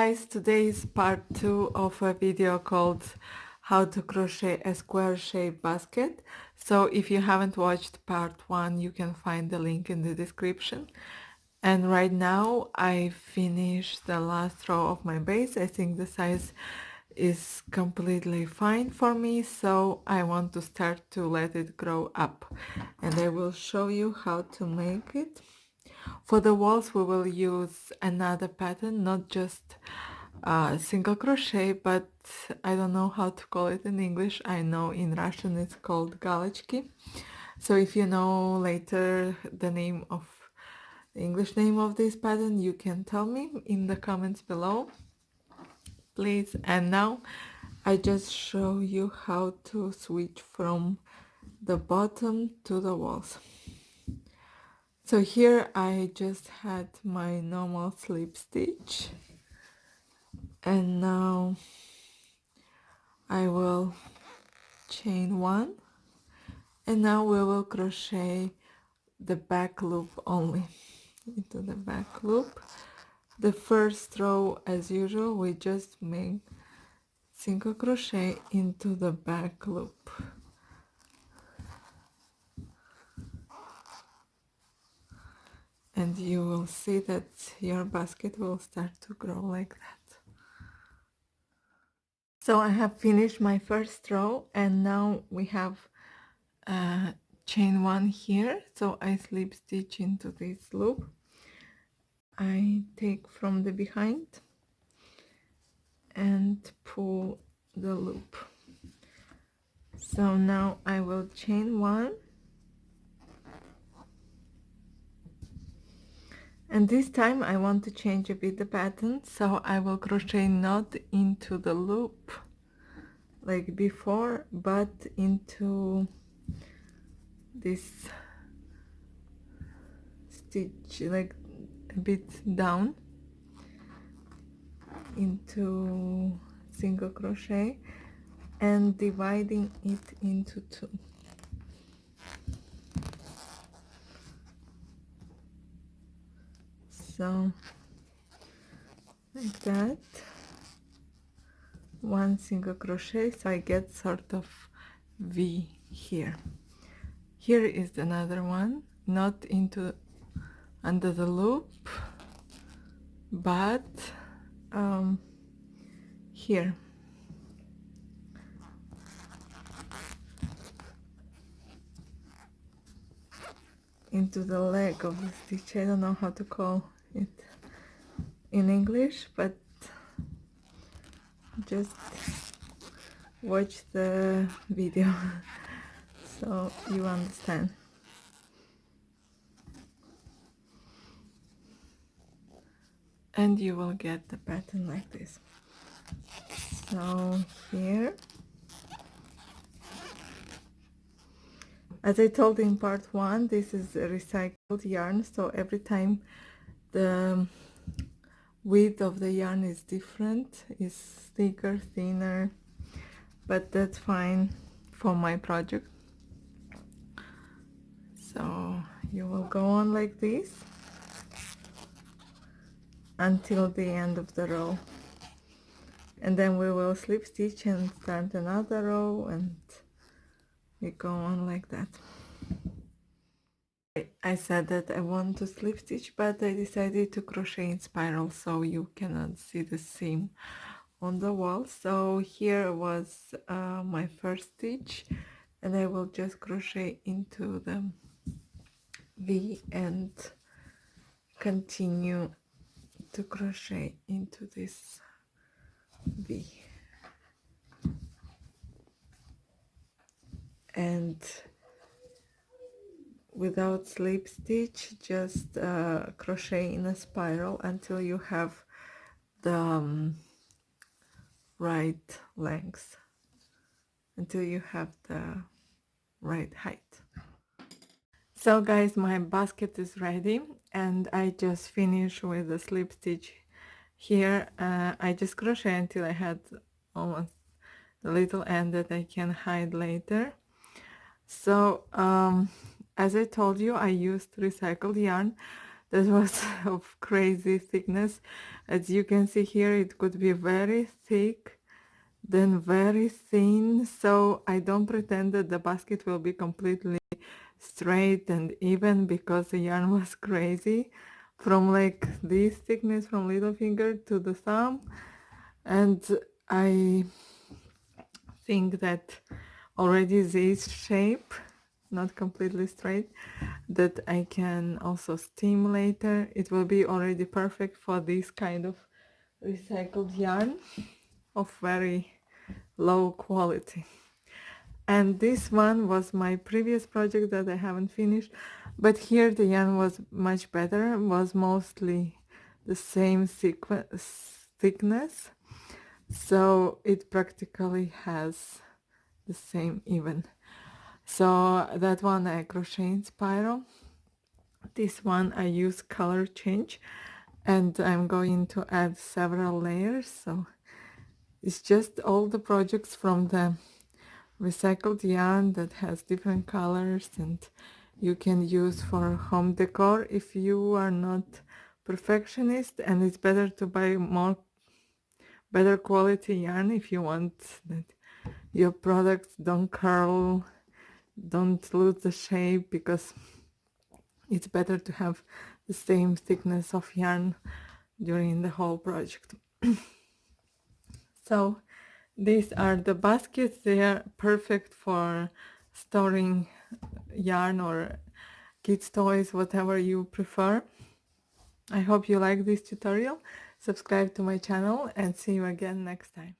Guys, today is part 2 of a video called how to crochet a square shaped basket. So if you haven't watched part 1, you can find the link in the description. And right now I finished the last row of my base. I think the size is completely fine for me, so I want to start to let it grow up, and I will show you how to make it. For the walls we will use another pattern, not just single crochet, but I don't know how to call it in English. I know in Russian it's called галочки. So if you know later the name of the English name of this pattern, you can tell me in the comments below, please. And now I just show you how to switch from the bottom to the walls. So here I just had my normal slip stitch, and now I will chain one, and now we will crochet the back loop only into the back loop. The first row, as usual, we just make single crochet into the back loop. And you will see that your basket will start to grow like that. So I have finished my first row, and now we have chain one here. So I slip stitch into this loop. I take from the behind and pull the loop. So now I will chain one, and this time I want to change a bit the pattern, so I will crochet not into the loop like before, but into this stitch, like a bit down into single crochet and dividing it into two. So like that, one single crochet, so I get sort of V here. Here is another one, not into under the loop, but here. Into the leg of the stitch. I don't know how to call it in English, but just watch the video so you understand. And you will get the pattern like this. So here, as I told in part 1, this is a recycled yarn, so every time the width of the yarn is different, is thicker, thinner, but that's fine for my project. So you will go on like this until the end of the row, and then we will slip stitch and start another row, and we go on like that. I said that I want to slip stitch, but I decided to crochet in spiral so you cannot see the seam on the wall. So here was my first stitch, and I will just crochet into the V and continue to crochet into this V. And without slip stitch, just crochet in a spiral until you have the right length, until you have the right height. So guys, my basket is ready, and I just finished with the slip stitch here. I just crochet until I had almost the little end that I can hide later. So as I told you, I used recycled yarn. that was of crazy thickness. As you can see here, it could be very thick, then very thin, so I don't pretend that the basket will be completely straight and even, because the yarn was crazy from like this thickness from little finger to the thumb. And I think that already this shape, not completely straight, that I can also steam later. It will be already perfect for this kind of recycled yarn of very low quality. And this one was my previous project that I haven't finished, but here the yarn was much better, was mostly the same thickness, so it practically has the same even. So that one I crochet in spiral. This one I use color change, and I'm going to add several layers. So it's just all the projects from the recycled yarn that has different colors, and you can use for home decor if you are not perfectionist, and it's better to buy more better quality yarn if you want that your products don't curl, don't lose the shape, because it's better to have the same thickness of yarn during the whole project. So these are the baskets. They are perfect for storing yarn or kids toys, whatever you prefer. I hope you like this tutorial. Subscribe to my channel and see you again next time.